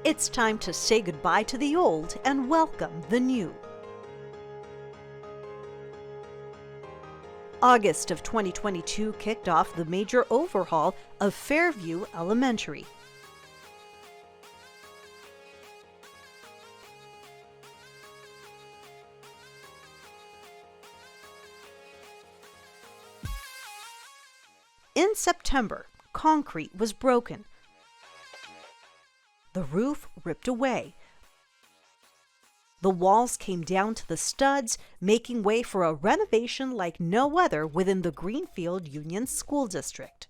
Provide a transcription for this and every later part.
It's time to say goodbye to the old and welcome the new. August of 2022 kicked off the major overhaul of Fairview Elementary. In September, concrete was broken. The roof ripped away. The walls came down to the studs, making way for a renovation like no other within the Greenfield Union School District.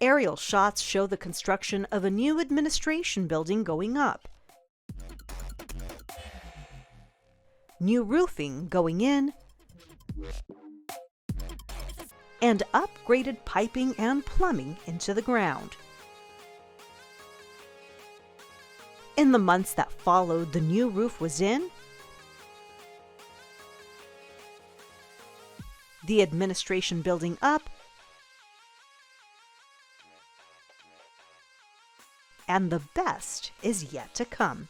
Aerial shots show the construction of a new administration building going up. New roofing going in, and upgraded piping and plumbing into the ground. In the months that followed, the new roof was in, the administration building up, and the best is yet to come.